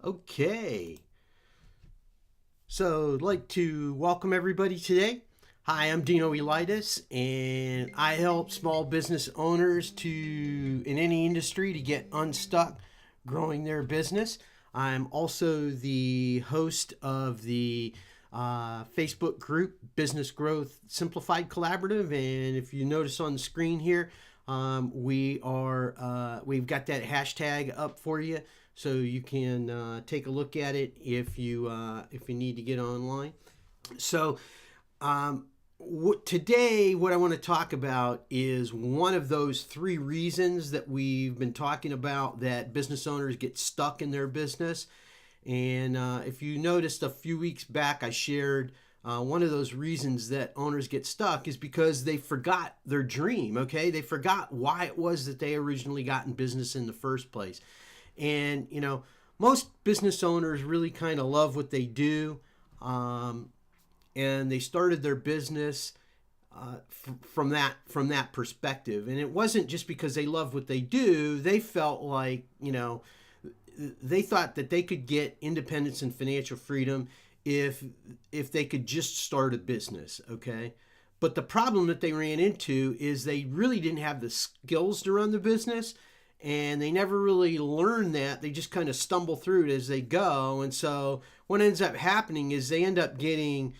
Okay, so I'd like to welcome everybody today. Hi, I'm Dino Elitis, and I help small business owners in any industry to get unstuck, growing their business. I'm also the host of the Facebook group Business Growth Simplified Collaborative, and if you notice on the screen here, we've got that hashtag up for you, so you can take a look at it if you need to get online. So today, what I want to talk about is one of those three reasons that we've been talking about that business owners get stuck in their business. And if you noticed a few weeks back, I shared one of those reasons that owners get stuck is because they forgot their dream, okay? They forgot why it was that they originally got in business in the first place. And, most business owners really kind of love what they do. And they started their business from that perspective. And it wasn't just because they love what they do. They felt like, they thought that they could get independence and financial freedom if they could just start a business, okay? But the problem that they ran into is they really didn't have the skills to run the business, and they never really learned that. They just kind of stumble through it as they go. And so what ends up happening is they end up getting,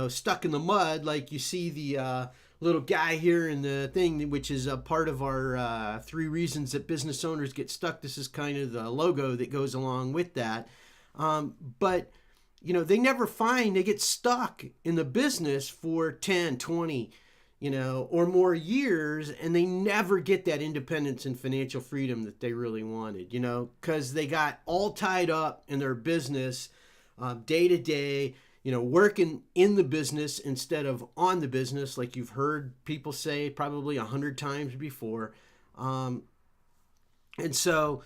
stuck in the mud, like you see the little guy here in the thing, which is a part of our three reasons that business owners get stuck. This is kind of the logo that goes along with that. But they never they get stuck in the business for 10, 20, or more years, and they never get that independence and financial freedom that they really wanted, because they got all tied up in their business day to day, working in the business instead of on the business, like you've heard people say probably 100 times before. And so,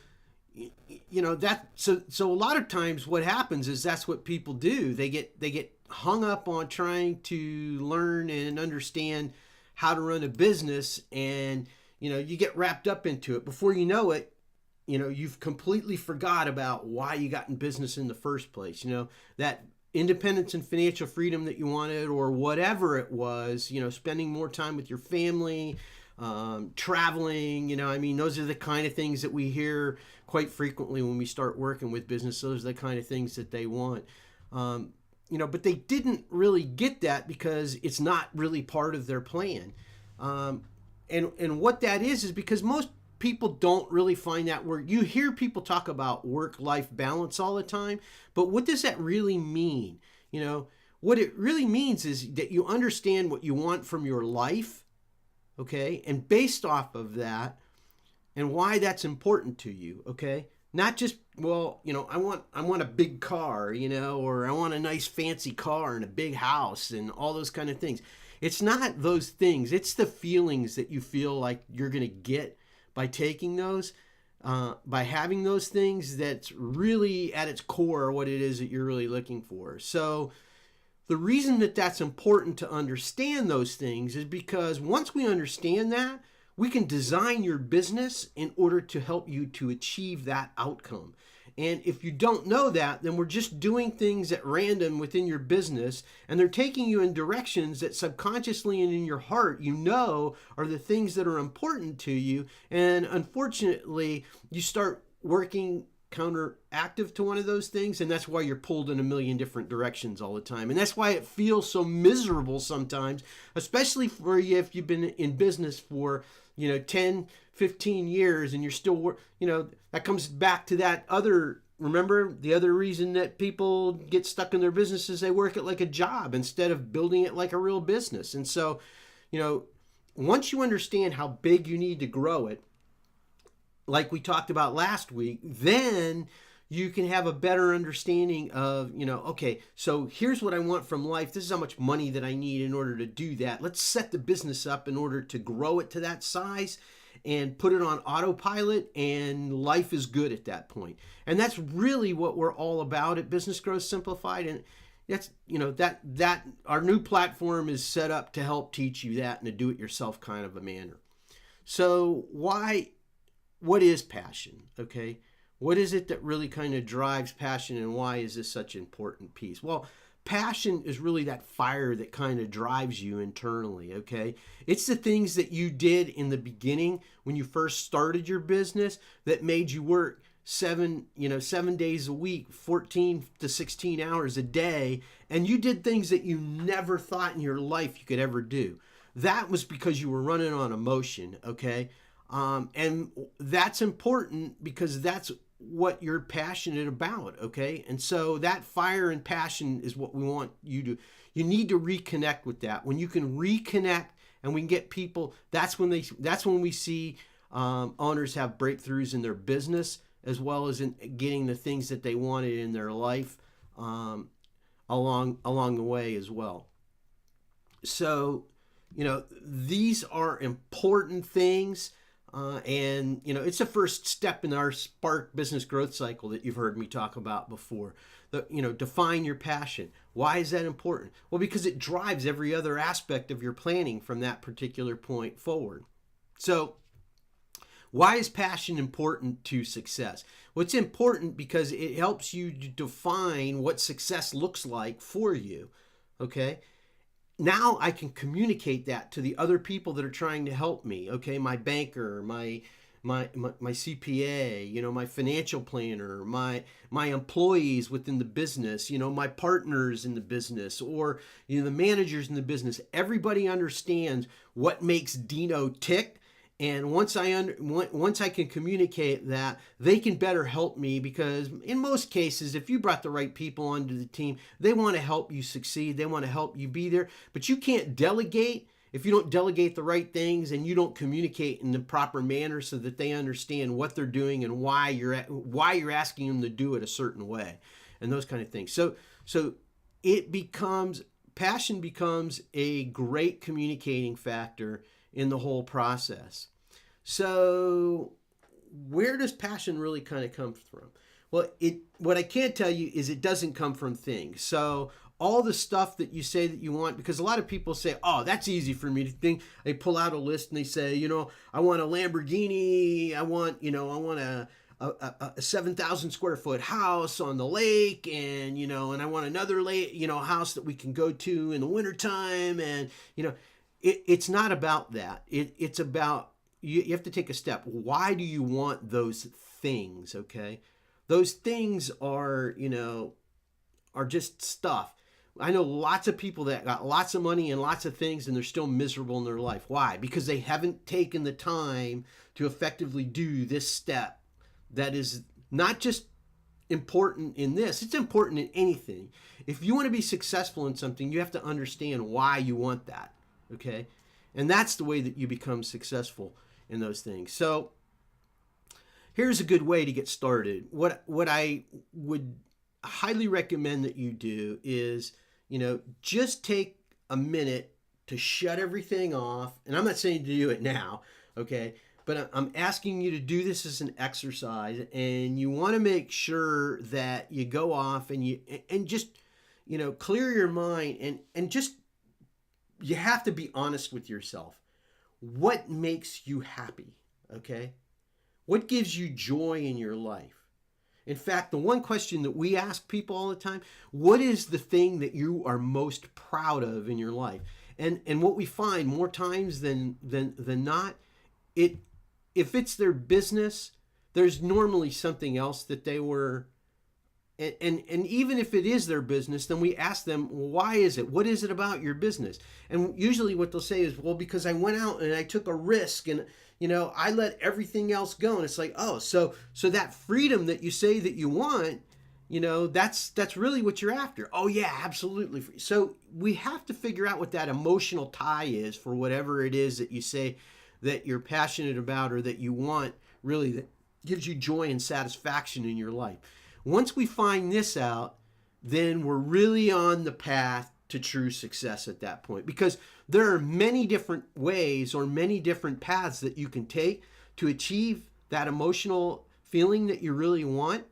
so a lot of times what happens is that's what people do. They get hung up on trying to learn and understand how to run a business, and you get wrapped up into it. Before you know it, you've completely forgot about why you got in business in the first place. That independence and financial freedom that you wanted, or whatever it was, spending more time with your family, traveling, those are the kind of things that we hear quite frequently when we start working with business. Those are the kind of things that they want. But they didn't really get that because it's not really part of their plan. And what that is because most people don't really find that work. You hear people talk about work-life balance all the time, but what does that really mean? What it really means is that you understand what you want from your life, okay? And based off of that, and why that's important to you, okay? Not just, I want a big car, or I want a nice fancy car and a big house and all those kind of things. It's not those things. It's the feelings that you feel like you're going to get by taking those, by having those things. That's really at its core what it is that you're really looking for. So the reason that that's important to understand those things is because once we understand that, we can design your business in order to help you to achieve that outcome. And if you don't know that, then we're just doing things at random within your business, and they're taking you in directions that subconsciously and in your heart are the things that are important to you. And unfortunately, you start working counteractive to one of those things, and that's why you're pulled in a million different directions all the time. And that's why it feels so miserable sometimes, especially for you if you've been in business for 10, 15 years and you're still that comes back to that remember the other reason that people get stuck in their business is they work it like a job instead of building it like a real business. And so once you understand how big you need to grow it, like we talked about last week, then you can have a better understanding of, okay, so here's what I want from life. This is how much money that I need in order to do that. Let's set the business up in order to grow it to that size and put it on autopilot, and life is good at that point. And that's really what we're all about at Business Growth Simplified. And that's, that our new platform is set up to help teach you that in a do-it-yourself kind of a manner. So what is passion? Okay. What is it that really kind of drives passion, and why is this such an important piece? Well, passion is really that fire that kind of drives you internally, okay? It's the things that you did in the beginning when you first started your business that made you work 7 days a week, 14 to 16 hours a day, and you did things that you never thought in your life you could ever do. That was because you were running on emotion, okay? And that's important because that's what you're passionate about, okay? And so that fire and passion is what we want you need to reconnect with that. When you can reconnect and we can get people, that's when we see owners have breakthroughs in their business as well as in getting the things that they wanted in their life along the way as well. So, these are important things. And it's the first step in our Spark business growth cycle that you've heard me talk about before. Define your passion. Why is that important? Well, because it drives every other aspect of your planning from that particular point forward. So, why is passion important to success? Well, it's important because it helps you to define what success looks like for you. Okay. Now I can communicate that to the other people that are trying to help me. Okay, my banker, my CPA, my financial planner, my employees within the business, my partners in the business, or the managers in the business. Everybody understands what makes Dino tick. And once I can communicate that, they can better help me, because in most cases, if you brought the right people onto the team, they want to help you succeed. They want to help you be there. But you can't delegate if you don't delegate the right things and you don't communicate in the proper manner so that they understand what they're doing and why you're asking them to do it a certain way, and those kind of things. So passion becomes a great communicating factor in the whole process. So where does passion really kind of come from? Well, what I can't tell you is it doesn't come from things. So all the stuff that you say that you want, because a lot of people say, oh, that's easy for me to think. They pull out a list and they say, I want a Lamborghini. I want a 7,000 square foot house on the lake, and I want another house that we can go to in the wintertime. And it's not about that. It's about, you have to take a step. Why do you want those things? Okay, those things are just stuff. I know lots of people that got lots of money and lots of things, and they're still miserable in their life. Why? Because they haven't taken the time to effectively do this step. That is not just important in this, it's important in anything. If you want to be successful in something, you have to understand why you want that, okay? And that's the way that you become successful in those things. So here's a good way to get started. What I would highly recommend that you do is, just take a minute to shut everything off. And I'm not saying to do it now, okay? But I'm asking you to do this as an exercise, and you want to make sure that you go off and just, clear your mind, and just, you have to be honest with yourself. What makes you happy? Okay? What gives you joy in your life? In fact, the one question that we ask people all the time, what is the thing that you are most proud of in your life? And what we find more times than not, if it's their business, there's normally something else that they were, and even if it is their business, then we ask them, well, why is it? What is it about your business? And usually what they'll say is, well, because I went out and I took a risk, and I let everything else go. And it's like, oh, so that freedom that you say that you want, that's really what you're after. Oh yeah, absolutely. So we have to figure out what that emotional tie is for whatever it is that you say that you're passionate about, or that you want, really, that gives you joy and satisfaction in your life. Once we find this out, then we're really on the path to true success at that point, because there are many different ways or many different paths that you can take to achieve that emotional feeling that you really want.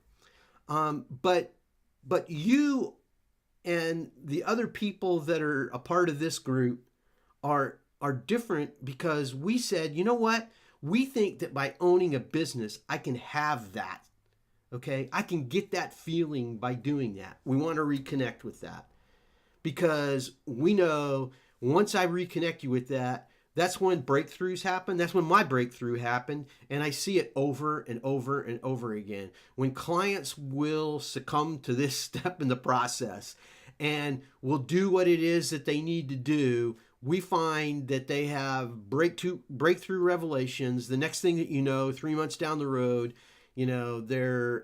But you and the other people that are a part of this group are different, because we said, you know what? We think that by owning a business, I can have that. Okay, I can get that feeling by doing that. We want to reconnect with that because we know once I reconnect you with that, that's when breakthroughs happen. That's when my breakthrough happened. And I see it over and over and over again. When clients will succumb to this step in the process and will do what it is that they need to do, we find that they have breakthrough revelations. The next thing that you know, 3 months down the road, their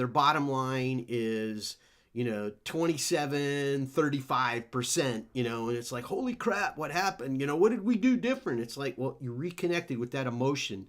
bottom line is 27-35%, and it's like, holy crap, what happened? What did we do different? It's like, well, you reconnected with that emotion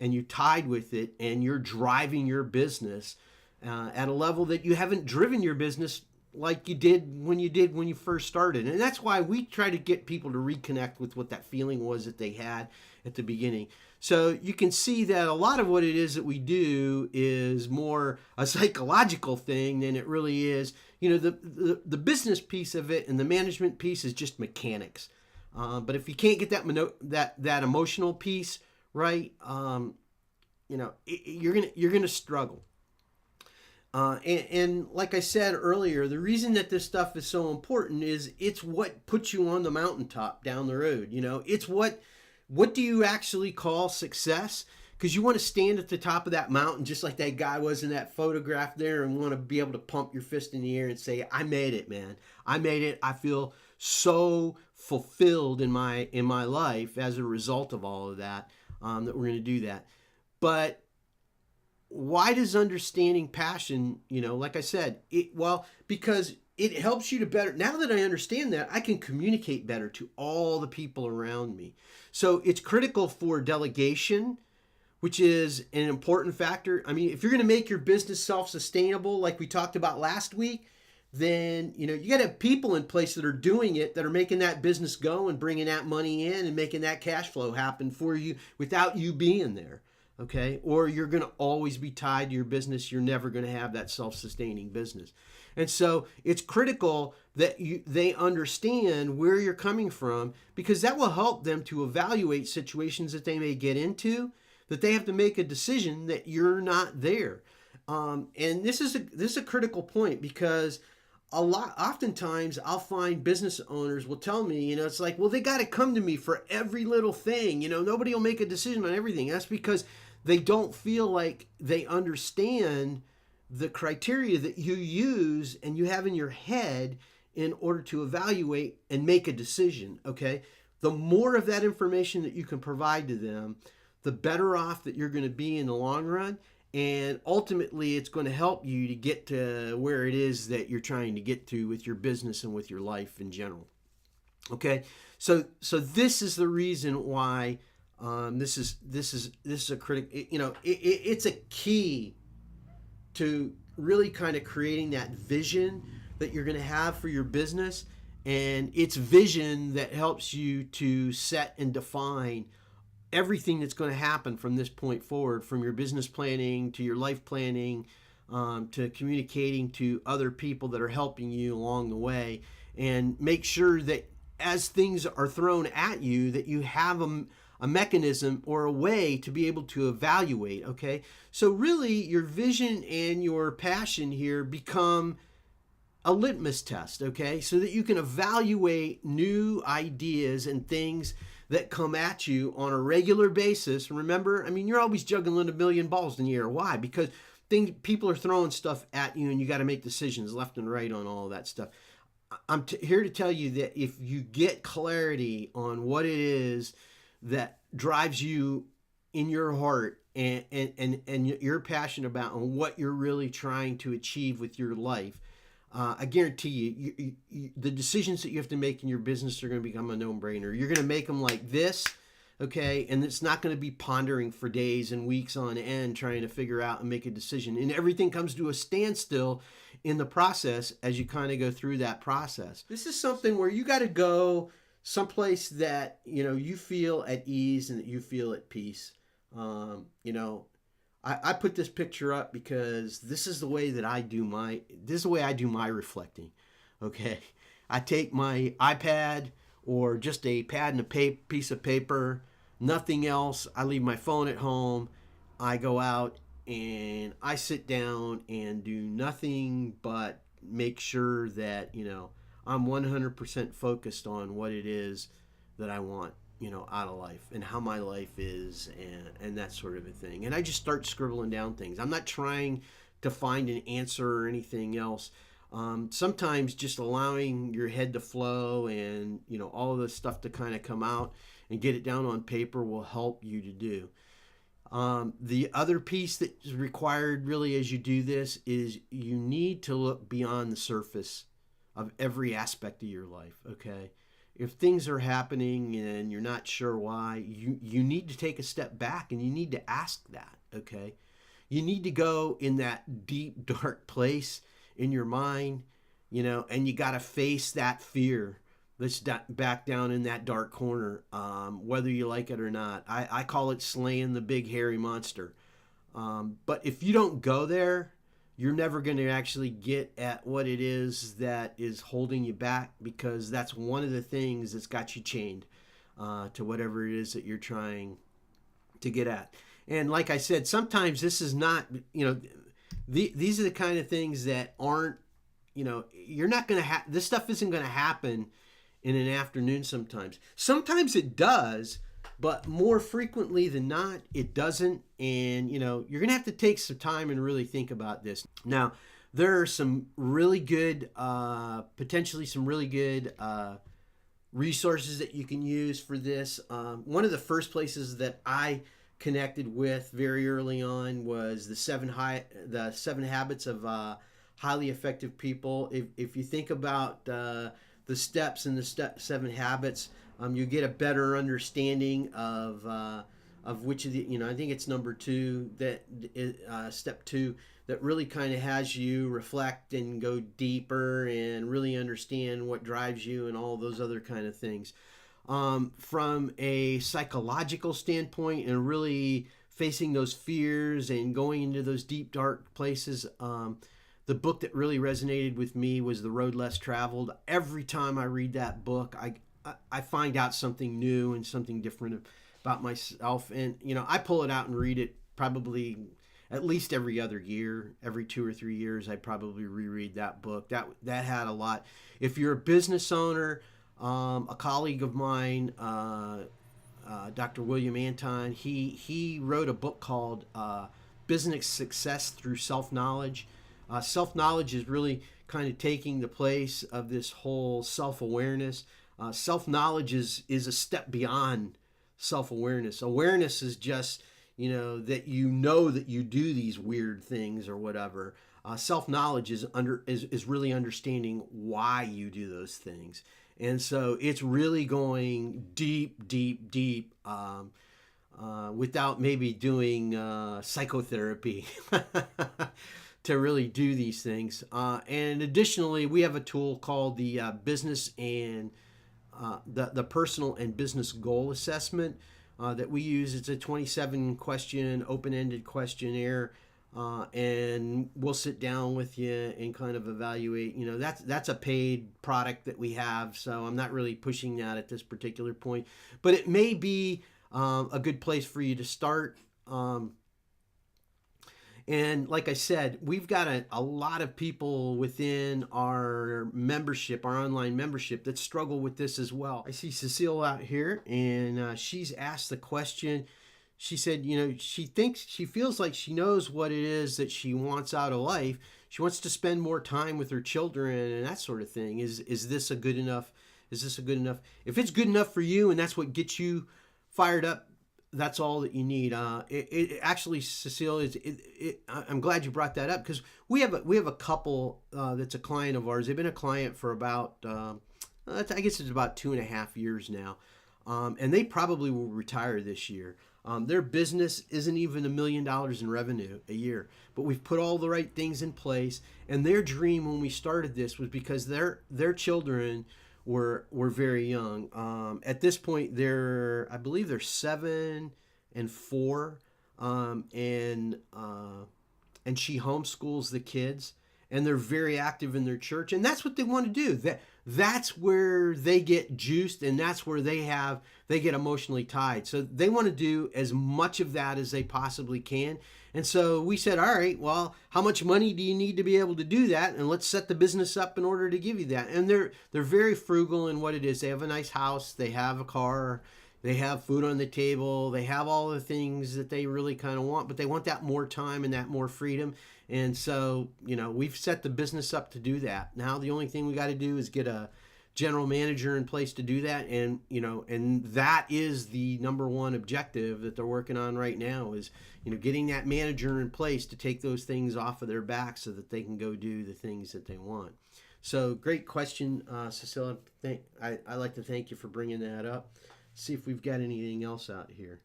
and you tied with it and you're driving your business at a level that you haven't driven your business like you did when you first started. And that's why we try to get people to reconnect with what that feeling was that they had at the beginning. So you can see that a lot of what it is that we do is more a psychological thing than it really is. The business piece of it and the management piece is just mechanics. But if you can't get that emotional piece right, you're gonna struggle. And like I said earlier, the reason that this stuff is so important is it's what puts you on the mountaintop down the road. It's what do you actually call success? Because you want to stand at the top of that mountain just like that guy was in that photograph there and want to be able to pump your fist in the air and say, I made it, man. I made it. I feel so fulfilled in my life as a result of all of that, that we're going to do that. But why does understanding passion, like I said, because it helps you to better, now that I understand that, I can communicate better to all the people around me. So it's critical for delegation, which is an important factor. I mean, if you're going to make your business self-sustainable, like we talked about last week, then, you got to have people in place that are doing it, that are making that business go and bringing that money in and making that cash flow happen for you without you being there. Okay, or you're going to always be tied to your business. You're never going to have that self-sustaining business. And so it's critical that they understand where you're coming from, because that will help them to evaluate situations that they may get into, that they have to make a decision that you're not there. And this is a critical point, because oftentimes I'll find business owners will tell me, it's like, well, they got to come to me for every little thing. Nobody will make a decision on everything. That's because they don't feel like they understand the criteria that you use and you have in your head in order to evaluate and make a decision. Okay. The more of that information that you can provide to them, the better off that you're going to be in the long run. And ultimately, it's going to help you to get to where it is that you're trying to get to with your business and with your life in general. Okay, so this is the reason why this is a critical. It's a key to really kind of creating that vision that you're going to have for your business, and it's vision that helps you to set and define everything that's going to happen from this point forward, from your business planning to your life planning, to communicating to other people that are helping you along the way, and make sure that as things are thrown at you, that you have a mechanism or a way to be able to evaluate. Okay, so really your vision and your passion here become a litmus test, okay, so that you can evaluate new ideas and things that come at you on a regular basis. Remember, I mean, you're always juggling a million balls in the air. Why? Because people are throwing stuff at you and you got to make decisions left and right on all of that stuff. I'm here to tell you that if you get clarity on what it is that drives you in your heart and you're passionate about, and what you're really trying to achieve with your life, I guarantee you, the decisions that you have to make in your business are going to become a no-brainer. You're going to make them like this, okay? And it's not going to be pondering for days and weeks on end trying to figure out and make a decision. And everything comes to a standstill in the process as you kind of go through that process. This is something where you got to go someplace that, you feel at ease and that you feel at peace. I put this picture up because this is the way that I do my reflecting. Okay, I take my iPad or just a pad and a piece of paper, nothing else. I leave my phone at home. I go out and I sit down and do nothing but make sure that, I'm 100% focused on what it is that I want, out of life and how my life is, and that sort of a thing. And I just start scribbling down things. I'm not trying to find an answer or anything else. Sometimes just allowing your head to flow and, all of this stuff to kind of come out and get it down on paper will help you to do. The other piece that is required really as you do this is you need to look beyond the surface of every aspect of your life, okay? If things are happening and you're not sure why, you need to take a step back and you need to ask that, okay? You need to go in that deep, dark place in your mind, and you got to face that fear that's back down in that dark corner, whether you like it or not. I call it slaying the big hairy monster. But if you don't go there, you're never going to actually get at what it is that is holding you back, because that's one of the things that's got you chained to whatever it is that you're trying to get at. And like I said, sometimes this is not, these are the kind of things that aren't, you're not going to have, this stuff isn't going to happen in an afternoon sometimes. Sometimes it does, but more frequently than not, it doesn't. And, you're going to have to take some time and really think about this. Now, there are some really good, potentially some really good resources that you can use for this. One of the first places that I connected with very early on was the seven habits of highly effective people. If you think about the steps and the seven habits, you get a better understanding of which of the, I think it's number 2, that step 2, that really kind of has you reflect and go deeper and really understand what drives you and all those other kind of things. From a psychological standpoint and really facing those fears and going into those deep, dark places, the book that really resonated with me was The Road Less Traveled. Every time I read that book, I find out something new and something different about myself. And, I pull it out and read it probably at least every other year. Every 2 or 3 years, I probably reread that book. That had a lot. If you're a business owner, a colleague of mine, Dr. William Anton, he wrote a book called Business Success Through Self-Knowledge. Self-knowledge is really kind of taking the place of this whole self-awareness. Self-knowledge is a step beyond self-awareness. Awareness is just, that that you do these weird things or whatever. Self-knowledge is really understanding why you do those things. And so it's really going deep, deep, deep, without maybe doing psychotherapy to really do these things. And additionally, we have a tool called the business and the personal and business goal assessment that we use. It's a 27 question, open-ended questionnaire. And we'll sit down with you and kind of evaluate. That's a paid product that we have, so I'm not really pushing that at this particular point. But it may be a good place for you to start. And like I said, we've got a lot of people within our membership, our online membership, that struggle with this as well. I see Cecile out here, and she's asked the question. She said, she feels like she knows what it is that she wants out of life. She wants to spend more time with her children and that sort of thing. Is this a good enough? Is this a good enough? If it's good enough for you and that's what gets you fired up, that's all that you need. It actually, Cecile, I'm glad you brought that up, because we have a couple that's a client of ours. They've been a client for about, I guess it's about 2.5 years now, and they probably will retire this year. Their business isn't even $1 million in revenue a year, but we've put all the right things in place. And their dream when we started this was because their children were very young. At this point, I believe they're 7 and 4, and she homeschools the kids, and they're very active in their church, and that's what they want to do. that's where they get juiced, and that's where they get emotionally tied. So they want to do as much of that as they possibly can. And so we said, all right, well, how much money do you need to be able to do that? And let's set the business up in order to give you that. And they're very frugal in what it is. They have a nice house, they have a car, they have food on the table, they have all the things that they really kind of want, but they want that more time and that more freedom. And so, we've set the business up to do that. Now the only thing we got to do is get a general manager in place to do that, and and that is the number one objective that they're working on right now, is getting that manager in place to take those things off of their back so that they can go do the things that they want. So great question, Cecilia. I like to thank you for bringing that up. See if we've got anything else out here.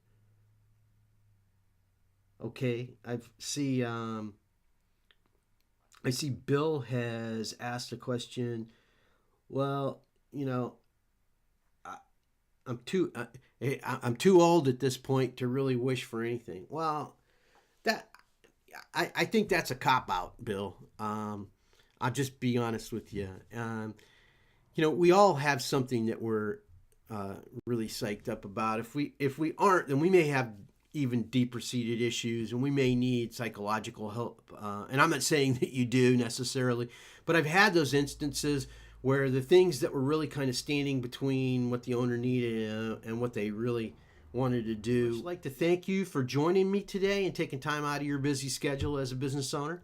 Okay, I see Bill has asked a question. Well, I, I'm too old at this point to really wish for anything. Well, that I think that's a cop out, Bill. I'll just be honest with you. We all have something that we're really psyched up about. If we aren't, then we may have even deeper seated issues, and we may need psychological help. And I'm not saying that you do necessarily, but I've had those instances where the things that were really kind of standing between what the owner needed and what they really wanted to do. I'd like to thank you for joining me today and taking time out of your busy schedule as a business owner.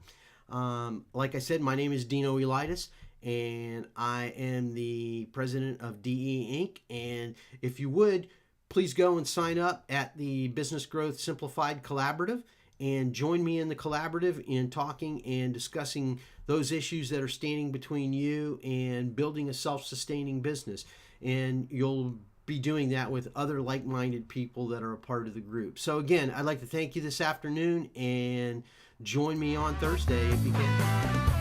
Like I said, my name is Dino Elitis, and I am the president of DE Inc. And if you would, please go and sign up at the Business Growth Simplified Collaborative and join me in the collaborative in talking and discussing those issues that are standing between you and building a self-sustaining business. And you'll be doing that with other like-minded people that are a part of the group. So again, I'd like to thank you this afternoon, and join me on Thursday if you can.